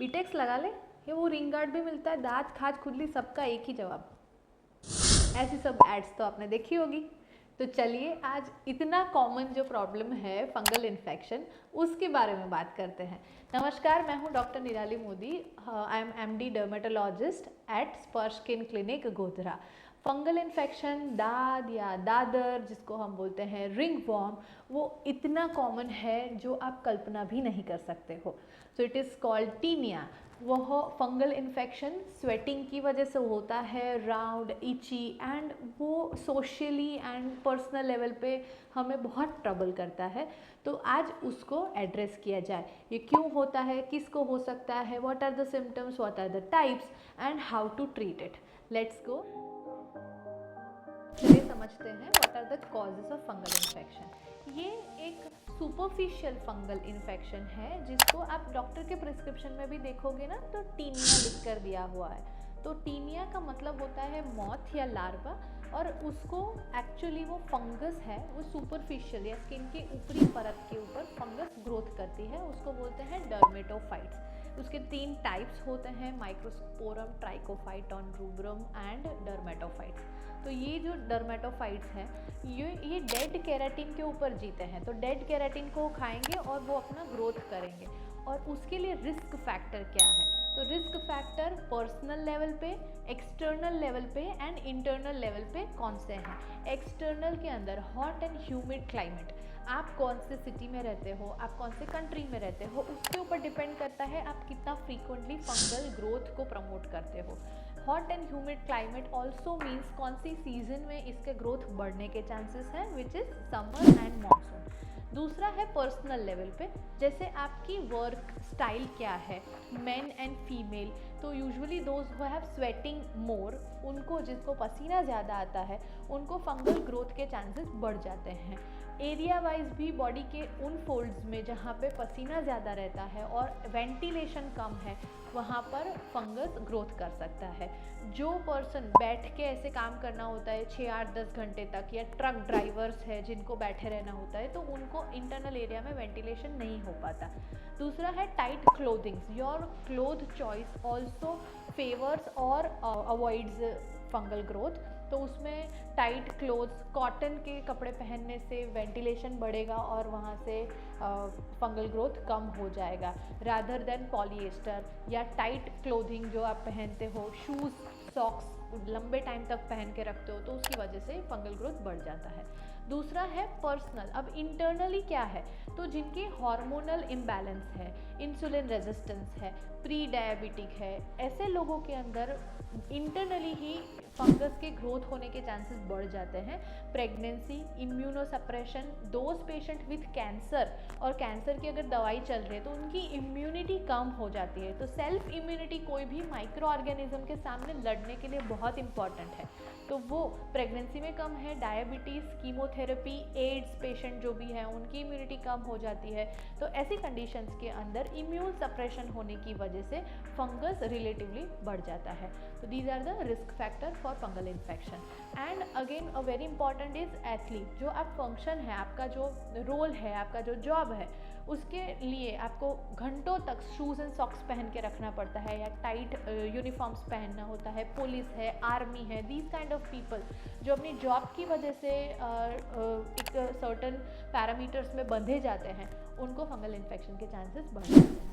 वीटेक्स लगा ले, ये वो रिंग गार्ड भी मिलता है, दांत खाज खुजली सबका एक ही जवाब। ऐसी सब एड्स तो आपने देखी होगी। तो चलिए आज इतना कॉमन जो प्रॉब्लम है फंगल इन्फेक्शन, उसके बारे में बात करते हैं। नमस्कार, मैं हूं doctor Nirali Modi. I am MD dermatologist at Sparsh skin clinic Godhra. Fungal infection, दाद या दादर जिसको हम बोलते हैं रिंग वॉर्म, वो इतना कॉमन है जो आप कल्पना भी नहीं कर सकते हो। So it is called tinea. वह फंगल इन्फेक्शन स्वेटिंग की वजह से होता है, राउंड, इची, एंड वो सोशली एंड पर्सनल लेवल पे हमें बहुत ट्रबल करता है। तो आज उसको एड्रेस किया जाए, ये क्यों होता है, किसको हो सकता है, what are the symptoms, what are the types and how to treat it. Let's go. चलिए समझते हैं what are the causes of fungal infection. ये एक सुपरफिशियल फंगल इन्फेक्शन है जिसको आप डॉक्टर के प्रिस्क्रिप्शन में भी देखोगे ना, तो टीनिया लिख कर दिया हुआ है। तो टीनिया का मतलब होता है मॉथ या लार्वा, और उसको एक्चुअली वो फंगस है, वो सुपरफिशियल या स्किन के ऊपरी परत के ऊपर फंगस ग्रोथ करती है, उसको बोलते हैं डर्मेटोफाइट्स। उसके 3 टाइप्स होते हैं, microsporum, Trichophyton rubrum and dermatophytes. तो ये जो डर्मेटोफाइट्स हैं ये डेड केराटिन के ऊपर जीते हैं, तो डेड केराटिन को खाएंगे और वो अपना ग्रोथ करेंगे। और उसके लिए रिस्क फैक्टर क्या है, तो रिस्क फैक्टर पर्सनल लेवल पे, एक्सटर्नल लेवल पे एंड इंटरनल लेवल पे कौन से हैं। एक्सटर्नल के अंदर हॉट एंड ह्यूमिड क्लाइमेट, आप कौन से सिटी में रहते हो, आप कौन से कंट्री में रहते हो, उसके ऊपर डिपेंड करता है आप कितना फ्रीक्वेंटली फंगल ग्रोथ को प्रमोट करते हो। Hot and humid climate also means कौन सी सीजन में इसके ग्रोथ बढ़ने के चांसेस हैं, which is summer and monsoon. दूसरा है पर्सनल लेवल पे, जैसे आपकी वर्क स्टाइल क्या है, men and female. So usually those who have sweating more, उनको, जिसको पसीना ज़्यादा आता है, उनको फंगल ग्रोथ के चांसेस बढ़ जाते हैं। एरिया वाइज भी बॉडी के उन फोल्ड्स में जहाँ पे पसीना ज़्यादा रहता है और वेंटिलेशन कम है, वहाँ पर फंगस ग्रोथ कर सकता है। जो पर्सन बैठ के ऐसे काम करना होता है 6, 8, 10 घंटे तक, या ट्रक ड्राइवर्स है जिनको बैठे रहना होता है, तो उनको इंटरनल एरिया में वेंटिलेशन नहीं हो पाता। दूसरा है tight clothings. Your cloth choice also favours और अवॉइड्स फंगल ग्रोथ। तो उसमें टाइट क्लोथ्स, कॉटन के कपड़े पहनने से वेंटिलेशन बढ़ेगा और वहाँ से फंगल ग्रोथ कम हो जाएगा, रादर देन पॉलिएस्टर या टाइट क्लोथिंग जो आप पहनते हो, शूज़, सॉक्स लंबे टाइम तक पहन के रखते हो, तो उसकी वजह से फंगल ग्रोथ बढ़ जाता है। दूसरा है पर्सनल। अब इंटरनली क्या है, तो जिनके हार्मोनल इम्बैलेंस है, इंसुलिन रेजिस्टेंस है, प्री डायबिटिक है, ऐसे लोगों के अंदर इंटरनली ही फंगस के ग्रोथ होने के चांसेस बढ़ जाते हैं। Pregnancy, immunosuppression, those patient with cancer, और कैंसर की अगर दवाई चल रही है तो उनकी इम्यूनिटी कम हो जाती है। तो सेल्फ इम्यूनिटी कोई भी माइक्रो ऑर्गेनिज्म के सामने लड़ने के लिए बहुत इंपॉर्टेंट है, तो वो प्रेगनेंसी में कम है। डायबिटीज़, कीमोथेरेपी, एड्स पेशेंट जो भी हैं उनकी इम्यूनिटी कम हो जाती है। तो ऐसी कंडीशंस के अंदर इम्यून सप्रेशन होने की वजह से फंगस रिलेटिवली बढ़ जाता है। तो these are the risk factor for fungal infection. And again a very important is athlete. जो आप फंक्शन है, आपका जो रोल है, आपका जो जॉब है, उसके लिए आपको घंटों तक शूज़ एंड सॉक्स पहन के रखना पड़ता है, या टाइट यूनिफॉर्म्स पहनना होता है, पुलिस है, आर्मी है, दीज काइंड ऑफ पीपल जो अपनी जॉब की वजह से एक सर्टन पैरामीटर्स में बंधे जाते हैं, उनको फंगल इन्फेक्शन के चांसेस बढ़ जाते हैं।